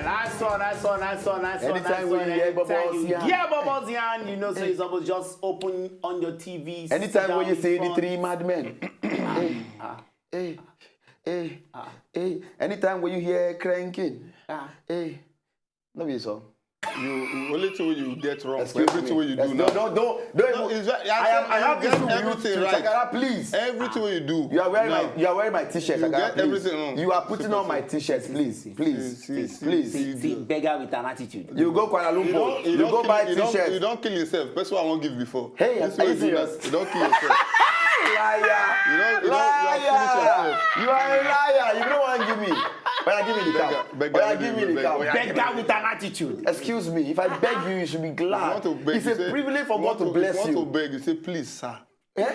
Nice one. Anytime when you hear BOBOS yarn. Yeah, BOBOS yarn, you know, so it's almost just open on your TV. Anytime when you see the three madmen. Hey. Anytime when you hear cranking. Hey. No be so. You only thing you get wrong. Excuse everything me. you do now. Don't. I have this everything right. Sakara, please. Everything you do. You are wearing my t-shirt. You get everything wrong. You are putting on my t-shirt, please. See, beggar with an attitude. You go Kuala Lumpur. You go buy t-shirt. You don't kill yourself. That's what I won't give before. Hey, are you serious? You don't kill yourself. Liar. You don't finish yourself. You are a liar. You don't want to give me. But give me the cow. Give me the cow. Beggar with an attitude. Excuse me. If I beg you, you should be glad. It's a privilege for God to bless you. You want to beg, you say, please, sir. Each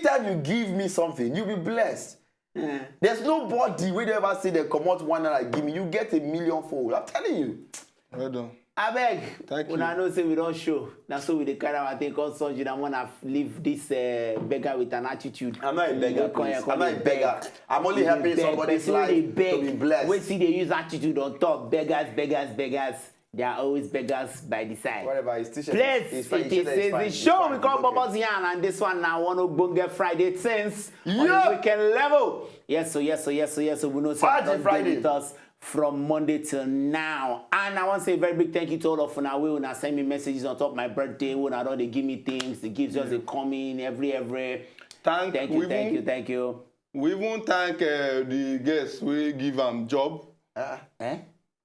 time you give me something, you'll be blessed. There's nobody where they ever say they come out one and give me. You get a millionfold. I'm telling you. Well done. I beg. Thank you. When I know say we don't show. Now so with the kind of I think also you don't wanna leave this beggar with an attitude. I'm not a beggar. I'm not a beggar. I'm only helping somebody's life to be blessed. When see they use attitude on top, beggars. They are always beggars by the side. Whatever, it's t-shirt. Please, it is the show we call BOBOS yarn, and this one now one of Bunga Friday things on the weekend level. Yes, so we know some Friday with us from Monday till now. And I want to say a very big thank you to all of you. When I send me messages on top of my birthday, when I don't they give me things, they give just a comment every. Thank you. We won't thank the guests we give them job.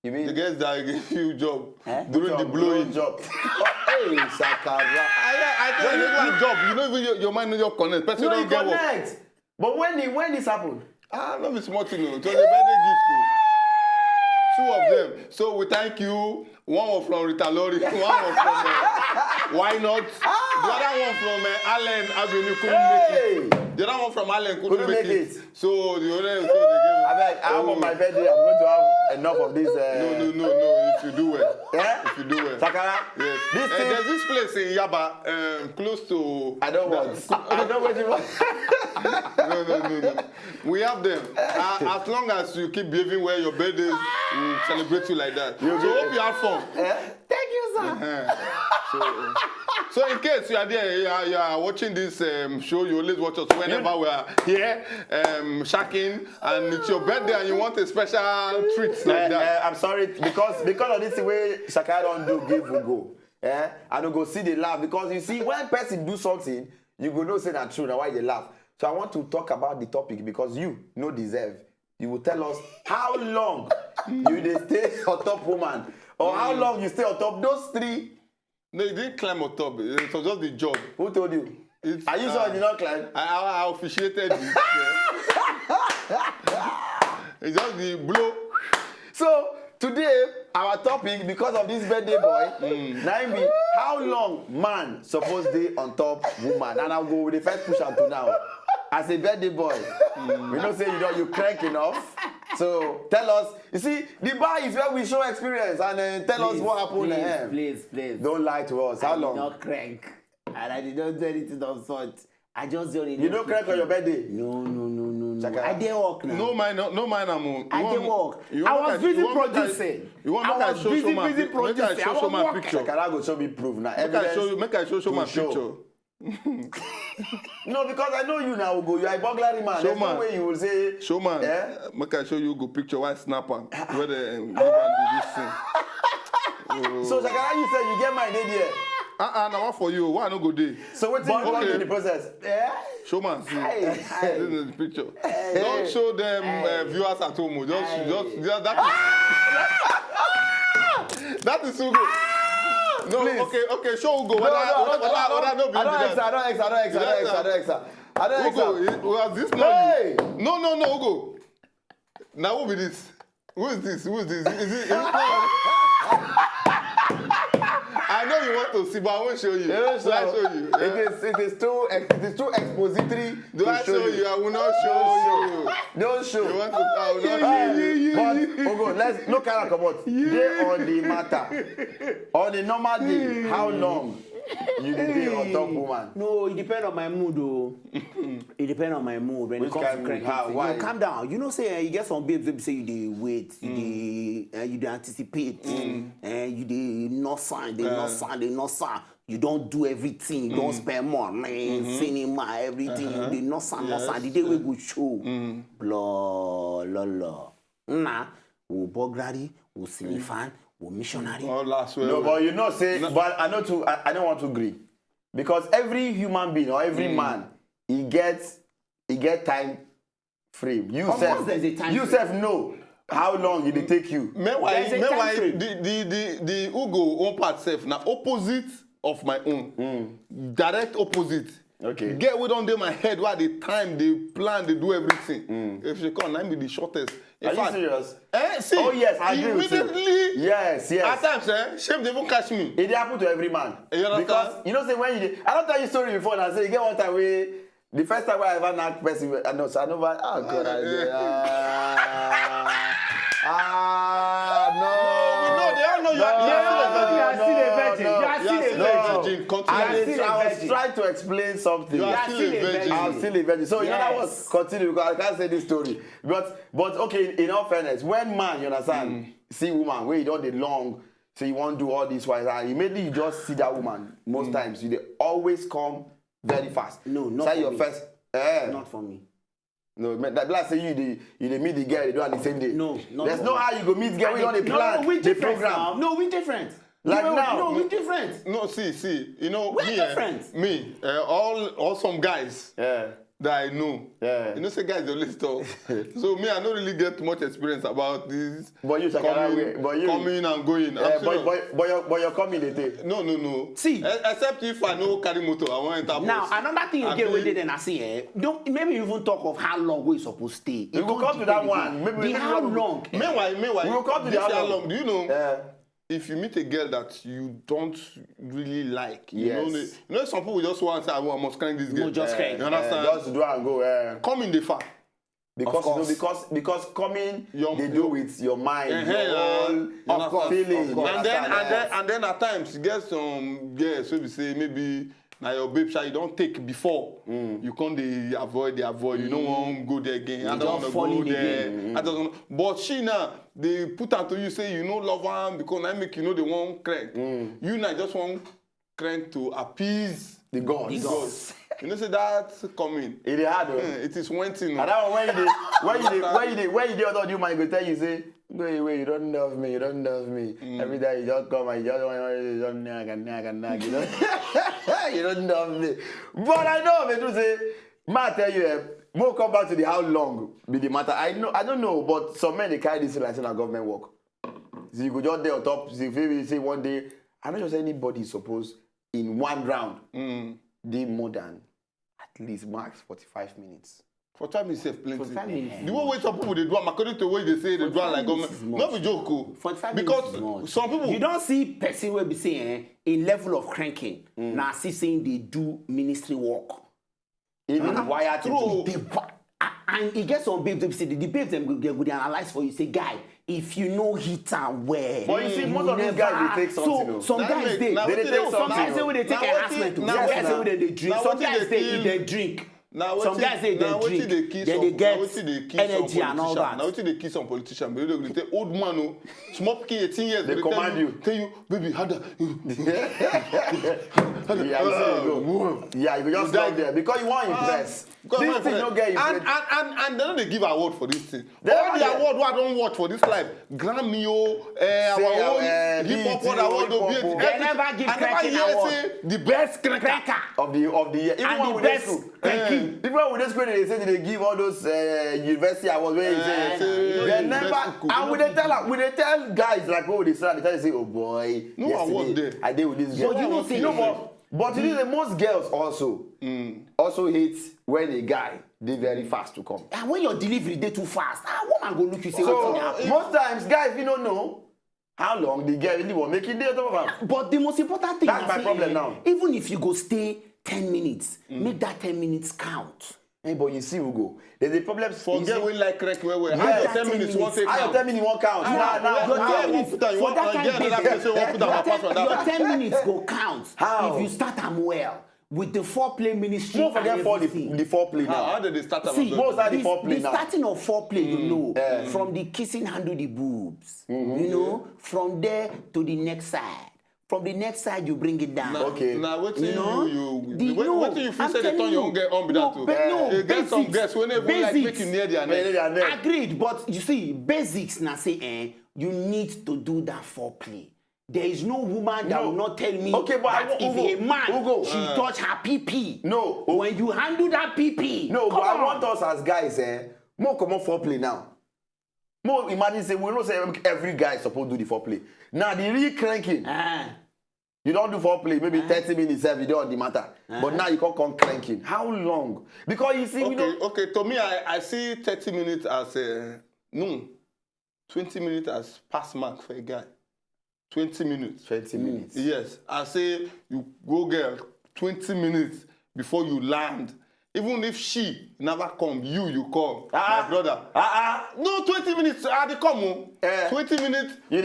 You mean the guys that give you job during the blowing job? Hey, Sakara. I tell you, like job. You know, even your mind not connect. Person don't get connect. Work. But when this happened? Not be smart, you know. It was a birthday gift. Two of them. So we thank you. One was from Rita Lori. One was from Why Not? The other one from Allen Avenue couldn't make it. The other one from Allen couldn't make it. So the other so they gave I'm on my birthday. I'm going to have enough of this. No. If you do well. Yeah? If you do well. Sakara? Yes. There's this place in Yaba, close to... I don't want. No. We have them. As long as you keep behaving well, your birthdays will celebrate you like that. So hope you have fun. Thank you, sir. So in case you are there, you are watching this show, you always watch us whenever we are here, shacking, and it's your birthday and you want a special treat like that. I'm sorry, because of this way Sakara don't do give will go. I don't go see the laugh because you see when person do something, you go know say that true. Now why they laugh? So I want to talk about the topic because you deserve. You will tell us how long you stay on top, woman, or how long you stay on top. Those three. No, you didn't climb on top. It was just the job. Who told you? Are you sure you did not climb? I officiated it. It's just the blow. So today, our topic, because of this birthday boy, now how long man supposed to be on top woman? And I'll go with the first push until now. As a birthday boy, we don't say you crank enough. So tell us. You see, the bar is where we show experience and tell us what happened. Please. Don't lie to us. How long? I did not crank. And I did not do anything of sort. I just don't. You don't crank on your birthday? No. I didn't work now. No mind, I didn't work. I was busy producing. You want to show my picture? Sakara go show me proof now. Make I show my picture. No, because I know you now, Ugo. You are a burglary man. There's no way you will say. Showman, make I show you go picture why snapper where the this thing. So Sakara, you said you get my idea. Now what for you? Why not go there? So what's in the process? Showman, see. This is the picture. Don't show them viewers at home. Just that is so good. No, please. Okay, show Ugo. I don't Ugo, was this hey. No, Ugo. Now who be this? Who is this? Is it I know you want to see, but I won't show you. Show you. It is too expository. Do I show you? I will not show you. Don't show. You want to? I will not show you. But Ugo, let's no kind of come out. Day on the matter. On the normal day, how long you dey on top woman. No, it depends on my mood, though. It depends on my mood. When Which it comes kind to of cranking, mood? How? thing, Why? you calm down. You know, say you get some babes that say you dey wait, you dey anticipate, and you dey not sign, they not sign. You don't do everything. You don't spend money, cinema, everything. You dey not sign. The day we go show, blah, Nah, we Bogradi, we Silifan, we missionary. Oh, last way. No, but you know, say, but I know too. I don't want to agree, because every human being or every man, he gets time frame. You Of course there's a time you frame. self know how long it will take you. Meanwhile, There's a time frame. the Ugo own part self now opposite of my own. Direct opposite. Okay. Get what on my head where the time, they plan, they do everything. If she come, I be the shortest. In Are fact, you serious? See, Oh yes, I agree with you. immediately. Yes. At times, shame they won't catch me. It dey happen to every man. You understand? Because you know, say when you dey, I don't tell you story before. And I say you get one time where the first time I ever knock person, I know, so I never. Oh God, I say, No, they all know you are still a virgin. You are still a virgin. Continue. I was trying to explain something. You are still a virgin. I'm still a virgin. So in other words, Yes. continue because I can't say this story. But okay, in all fairness, when man, you understand, see woman where you don't dey long, so you want to do all this wise, and immediately you just see that woman. Most times, you dey always come very fast. No, not say for your me. first. Not for me. No, man, that like say you dey meet the girl, they do on the same day. No, not There's for no me. how you go meet girl. We don't dey plan we the different program. now. No, we different. Like now. No, we different. No, see, you know, We're me, different. all some guys Yeah. that I know. Yeah. You know, say guys, they always talk. So me, I don't really get much experience about this. But you, Shakara, coming and going. Yeah, I'm serious. but you're coming the day. No. See. Except if I know carry motor, I want to enter Now, bus. another thing I again feel- we did, and I see, maybe you even talk of how long we supposed to stay. We will come to that one. Maybe how long? Meanwhile, We will come to this the how how long. Do you know? Yeah. If you meet a girl that you don't really like, Yes. you know some people just want to say, I must crank this girl. just crank. You understand? Just do and go. Come in the far. Because course. you know, because coming Your- they do with your mind, your of course, feeling. of course. And then at times you get some girls so we say maybe now your babe shy you don't take before you can't they avoid you don't want to go there again. I don't don't want to fall go in there. again. I don't want. But she now they put her to you say you know love her because I make you know they want crank. You now just want crank to appease The gods. The gods. You know say that coming. It is hard. It is one thing. And that one when you the other you might go tell you say, go away, you don't love me. Every day you just come and you just want to don't nag, you know. You don't love me. But I know me to say, man tell you, we'll come back to the how long be the matter. I don't know, but some men they carry this like in a government work. So you go just there on top, so if you say one day, I'm not just anybody supposed in one round, they more than at least max 45 minutes. For time itself plenty. 45 minutes. The way some people they do am according to the way they say they do am like minutes is government. much. Not be joke o. 45 minutes is Because much. some people You don't see person will be saying in level of cranking. Now see saying they do ministry work. Even wire to true. do. And it gets some babes, they say the babes them they go dey analyze for you. Say, guy, if you know hit and well. But you see, most of these guys they take something. So though. some That guys make- they now they wetin take dey some guys something, say when they take Now wetin- enhancement. Some now guys wetin- say when they drink. now Some wetin guys dey say kill- they drink. Now Some guys say now they wetin dey drink. kill Then some they get now wetin dey kill energy some and all politician. Now that. wetin dey kill some politician. But they say old man o, small pikin 18 years. They command you. Tell you, baby, harder. Yeah, you just stop there because you want to impress. This thing don't get impressed. And they don't dey give award for this thing. They All never the dey. award wey I don watch for this life, Grammy o, our own hip hop BET, award o, hip hop o. They never give I never cracking hear award. say the best cracker. Cracker. Of the year. Even And when the we best school. cranking. Even when we dey school, they say they give all those university awards where you say say they you never. best cook. And we dey tell guys like what they say, they tell you say, oh boy, No award yesterday there. I did with this girl. But you know, say- But you know, the most girls also hate when a guy they very fast to come. And when your delivery they too fast, woman go look you say So what happen. most times, guys, you don't know how long the girl really want making day on top of her. But the most important thing That's na my say, problem now. Even if you go stay 10 minutes, make that 10 minutes count. Hey, but you see, Ugo, there's a problem. Forget we like crack where we're. Yeah, How 10 minutes won't take How your 10 minutes won't count? Your 10 minutes go count. How? If you start them well. With the foreplay ministry. Don't forget the foreplay now. How did they start them? See, most are the foreplay now. The starting of foreplay, you know, from the kissing handle the boobs, you know, from there to the next side. From the next side, you bring it down. Okay. Now, what do you know? What do you feel say they turn your own get on with that too? You get some guests whenever like make you near their neck. Agreed, but you see, basics now say, you need to do that foreplay. There is no woman that will not tell me that if a man she touch her PP. No. When you handle that PP. No, but I want us as guys, more common foreplay now. More imagine say we don't say every guy is supposed to do the foreplay. Now the real cranking. You don't do foreplay, maybe 30 minutes every day on the matter. But now you can't come cranking. How long? Because you see, okay. To me, I see 30 minutes as 20 minutes as pass mark for a guy. 20 minutes. 20 minutes. Yes. I say you go girl 20 minutes before you land. Even if she never come, you come. My brother. No, 20 minutes. They come. 20 minutes. You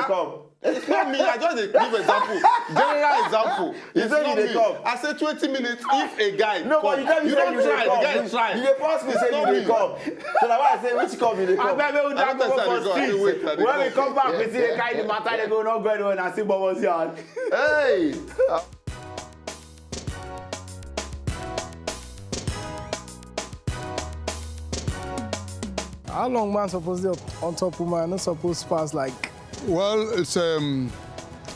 come. It's not me. I just give example. General example. It's not me. Come. I say 20 minutes if a guy. No, but you don't try. The guy is trying. You pause me say you come. So that's why I say which come you come. When we come back, we see the guy in the matter. They go not going on and see BOBOS yard. Hey. How long man supposed to be on top woman? Not supposed to pass like. Well, it's a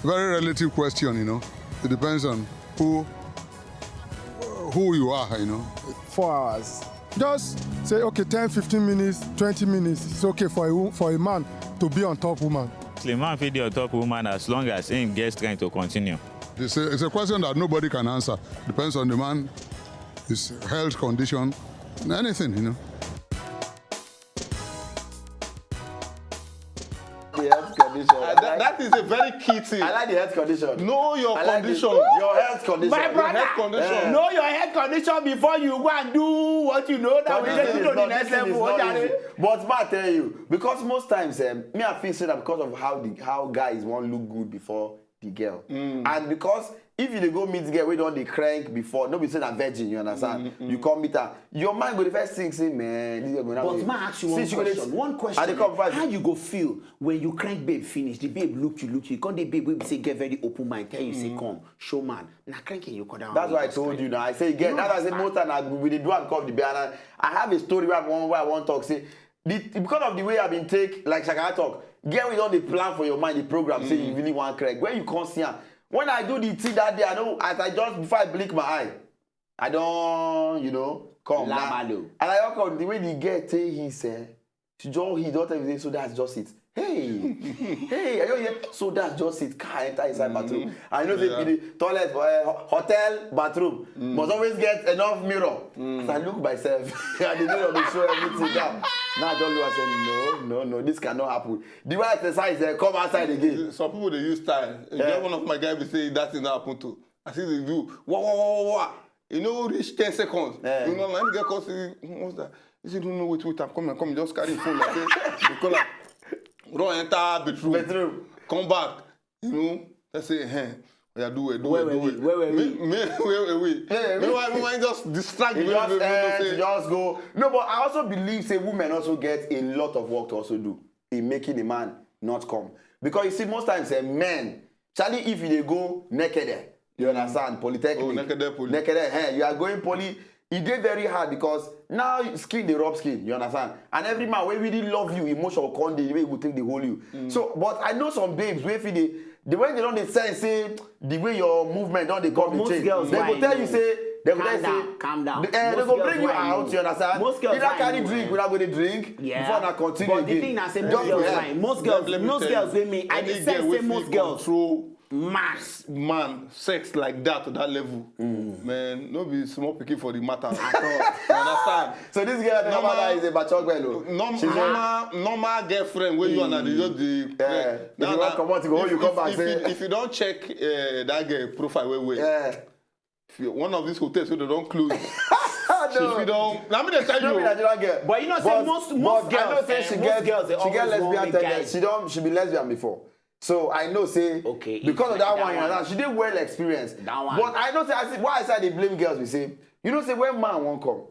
very relative question, you know. It depends on who you are, you know. 4 hours. Just say, okay, 10, 15 minutes, 20 minutes. It's okay for a man to be on top woman. The man fit be on top woman as long as he gets strength to continue. It's a question that nobody can answer. Depends on the man, his health condition, anything, you know. That is a very key thing. I like the health condition. Know your condition. Your health condition. My brother, health condition. know your health condition before you go and do what you know that will take you to the next level. But I tell you, because most times, me I feel that because of how guys want look good before the girl, and because if you go meet the girl, we don't the crank before. Nobody say that virgin. You understand? You come meet her. Your mind go the first thing say, man, this is going to But ma ask you one question. How you go feel when you crank babe finish? The babe look you. Come the babe will say get very open mind. Tell you say come show man. Now cranking you come down. That's why I told you now. I say again. That's why I say most time we the do and come the banana. I have a story where I want to talk. Say because of the way I've been take like Shakara talk. Get with all the plan for your mind, the program. Say you really want crank. When you can't see her. When I do the thing that day, I know as I just before I blink my eye, I don't, come. And I come the way the girl tell he said, he don't tell me so that's just it. Hey, I don't hear. So that's just it. Car enter inside bathroom. I know the toilet for hotel bathroom must always get enough mirror. So I look myself and the mirror will show everything down. Now I don't look and say no, this cannot happen. The way I exercise, come outside again. Some people they use style. One of my guys will say that thing not happen to. I see they do wah. You know, reach 10 seconds. You know, let me get close. What's that? He said, no, wait, I'm come, just carry the phone like this. Run enter bedroom. Come back. You know, let's say, do it. Wait. Meanwhile, just distract me. Just go. No, but I also believe say women also get a lot of work to also do in making a man not come. Because you see, most times men, Charlie, if you go naked, you understand, polytechnic. Oh, naked, you are going poly. It get very hard because now skin they rub skin, you understand? And every man when really love you, emotional conde, the way he will take the whole you. So, but I know some babes where the way they don't say the way your movement don't they come change. They will tell you say calm down. They go bring you out, you understand? Most girls don't carry drink, we're not going to drink before I continue. But the thing I say most girls fine. Most girls with me. I just say most girls. Mass man, sex like that to that level, man, no be small picking for the matter at all. You understand? So this girl, normal is a bachok girl. Normal girlfriend where you and the now come out to go, you come back. If you don't check that girl profile, one of these hotels where they don't close She don't. Now me dey tell She don't be you. Nigerian girl. But you know, say most girls, I know say she get lesbian guys. tendency. She be lesbian before. So I know say because of that one, she did well experienced. That one. But I know say why I say they blame girls. We say you know say when man won't come,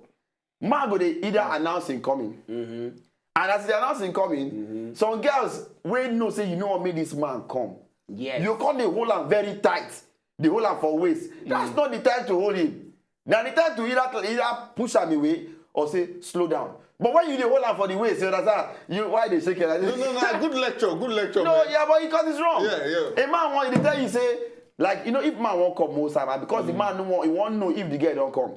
man go they either announce him coming, and as they announce him coming, some girls wey know say you know what made this man come. Yes. You come they hold him very tight. They hold him for waist. That's not the time to hold him. Now the time to either push him away or say slow down. But when you dey hold him for the waist, you understand? Why they shake it like this? No. Good lecture. No, Man. yeah, but because it's wrong. Yeah. A man want to tell you say, like, you know, if man won't come most time, because the man he won't know if the girl don't come.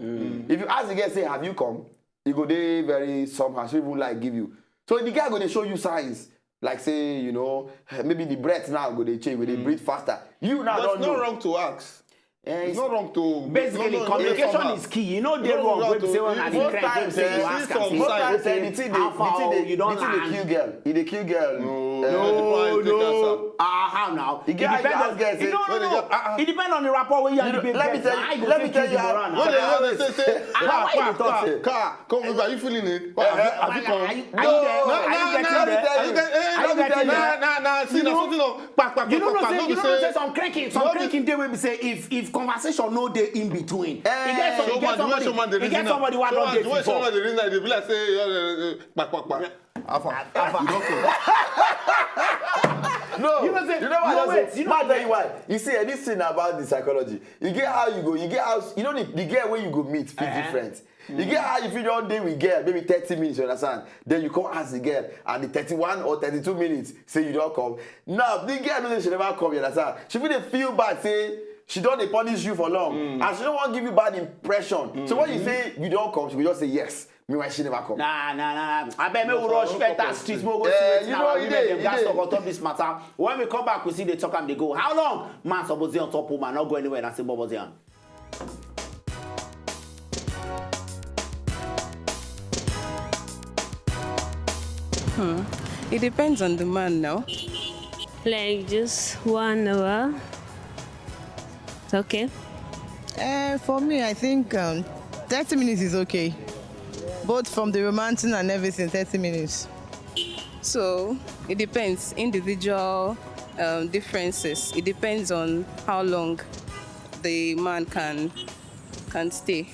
If you ask the girl, say, have you come? He go there very somehow. She won't like give you. So the guy go to show you signs. Like say, you know, maybe the breath now go they change, they breathe faster. You now don't know. It's not wrong to ask. It's not wrong to... Basically, communication is key. You know they're wrong. When say when I most times, say you ask the thing they kill girl. No. How now? It depends on the rapport where you are. Let me tell you how. What they say? Car. Come over. Are you feeling it? Have you come? You don't say some cranking day where we say if conversation no day in between. You get somebody who don't date before. Somebody the reason they be like say No, you know why? Tell you why. You see, this thing about the psychology. You get how you go. You get how you know the girl where you go meet feel different. You get how if you don't day with girl, maybe 30 minutes, you understand? Then you come ask the girl, and the 31 or 32 minutes say you don't come. Now the girl knows she never come. You understand? She feel bad, say she don't punish you for long, and she don't want to give you bad impression. So when you say you don't come, she will just say yes. Meanwhile, she never come. Nah. I bet me we rush better streets. More you know, guys talk on top this matter. When we come back, we see they talk and they go. How long? Man, suppose they on top woman, not go anywhere. And say BOBOS here. It depends on the man now. Like just 1 hour. It's okay. For me, I think 30 minutes is okay. Both from the romancing and everything, 30 minutes. So it depends. Individual differences. It depends on how long the man can stay.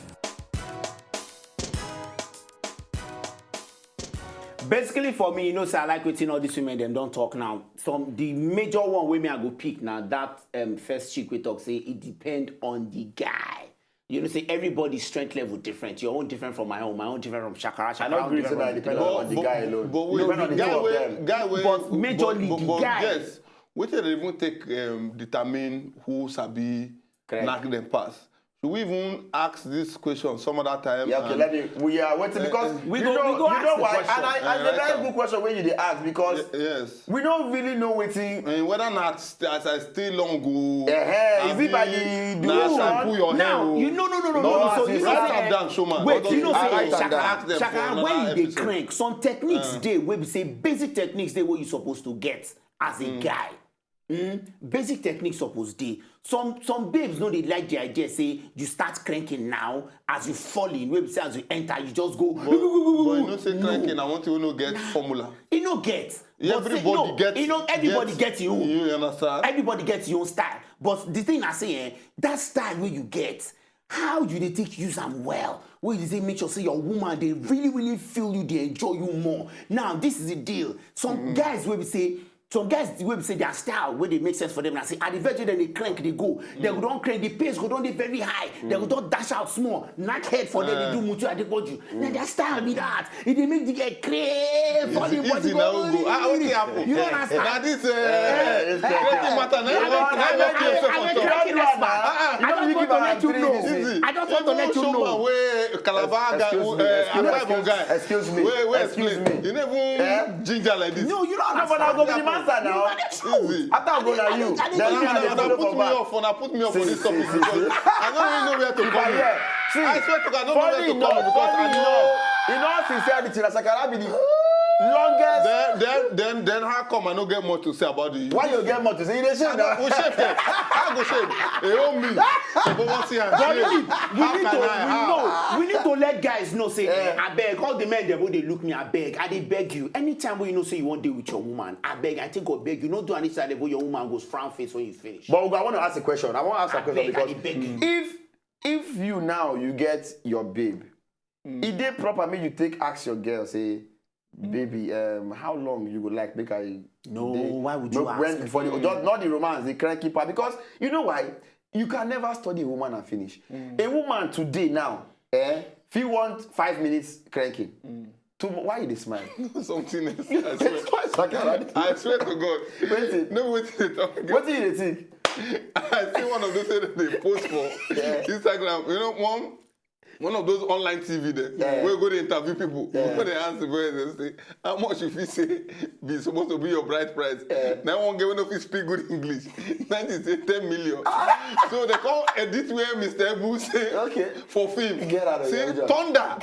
Basically, for me, you know, so I like waiting all these women, them don't talk now. The major one where me I go pick now, that first chick we talk, say it depend on the guy. You know, say everybody's strength level different. Your own different from my own different from Shakara. I don't agree with that. Depend on the guy alone. But wait, depend on the two of them. But majorly the guy. Yes, we can even take determine who sabi knock them pass. Should we even ask this question some other time? Yeah, okay, we are waiting because we you go know why. question. And it's a very good question when you ask because we don't really know waiting. Whether not as I stay long go. Is it by the duration? Now you no. So you say down, show man. Wait, you know say Shaka when you dey crank, some techniques dey where we say basic techniques dey what you supposed to get as a guy. Basic techniques suppose dey. Some babes know they like the idea say you start cranking now as you fall in. Where say as you enter you just go. But you know say cranking I want to get formula. You know get. Everybody gets. You know everybody gets your own. You understand? Everybody gets your own style. But the thing I say, that style where you get, how you they take use them well? Where you say make sure say your woman they really feel you, they enjoy you more. Now this is the deal. Some guys where we say. Some guys, the way we say their style, where they make sense for them, and I say, at the virtue, then they crank, they go. They go don't crank, the pace go down they very high. They go don't dash out small, knock head for them, they do mutu at the body. Now their style be that. If they make the get crave for the body go. You don't understand? Now this matter. I just want to let you know. Calabar guy, excuse me. You never ginger like this. No, you don't understand. Now. Easy. After I go na you. Put me up for this topic because I don't really know where to come. See, I swear to God, I don't know where to come because I know. In all sincerity, na Shakara be the longest. Then how come I don't get more to say about the? Why you get more to say? You dey shame now. We shame them. How go shame? They owe me. We need to let guys know. Say, I beg. All the men they look me. I beg. I dey beg you. Anytime when you know say you want to deal with your woman, I beg. I think I beg you. Not do any side level. Your woman goes frown face when you finish. But I want to ask a question. I want to ask a question because if you now you get your babe, is it proper me you ask your girl say, baby, how long you would like make I? No, why would you ask? For not the romance, the cranky part, because you know why? You can never study a woman and finish. A woman today now, if you want 5 minutes cranking, why you smile? Something else. I swear to God. What do you think? I see one of those they post for Instagram. You know, one of those online TV there, where you go to interview people, when they ask the boys, they say, how much if you say be supposed to be your bride price? Now one girl if you speak good English, then they say 10 million. So they call edit where Mr. Ebu say for film. Get out of here. Thunder.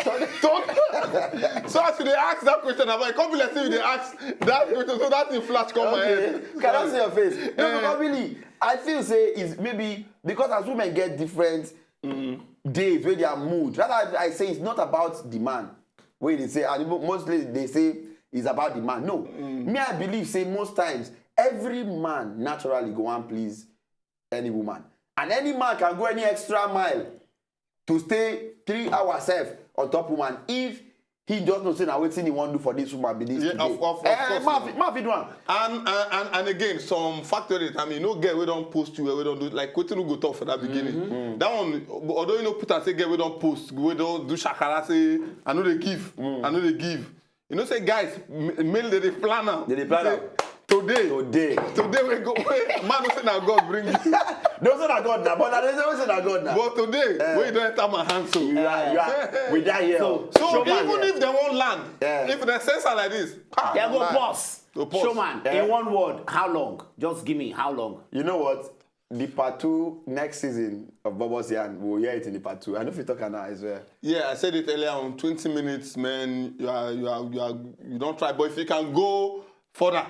So as they ask that question, I'm like, come let's see if they ask that question, so that's in flash come my head. Can I see your face? No, because really, I feel say is maybe because as women get different days where their mood. That's why I say it's not about the man. Where they say, and mostly they say it's about the man. No. Me, I believe say most times every man naturally go and please any woman. And any man can go any extra mile to stay 3 hours safe on top woman if he just not say now waiting he want to do for this woman be this today. Of course. And again, some factories, I mean, no girl we don't post you, we don't do like what you go talk for that beginning. That one, although you know put and say girl we don't post, we don't do shakara say I know they give, I know they give. You know say guys, mail the planner. They planner. Today we go. Man, don't say now God bring you. Don't say that God now, but they don't say that God now. But today, we don't enter my hands so. You are, we die here. So even if they won't land, if they say something like this, they go pause. Showman, in one word, how long? Just give me how long. You know what? The part 2 next season of BOBOS Yan, we'll hear it in the part 2. I know if you talk now as well. Yeah, I said it earlier on. 20 minutes, man. You don't try, but if you can go further.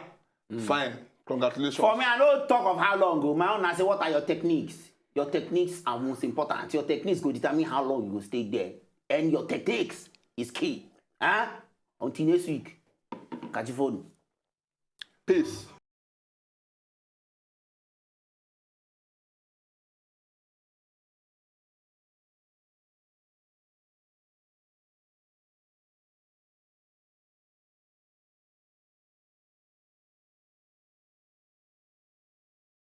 Fine. Congratulations. For me, I don't talk of how long. My own, I say, what are your techniques? Your techniques are most important. Your techniques will determine how long you will stay there. And your techniques is key. Until next week. Catch you phone. Peace.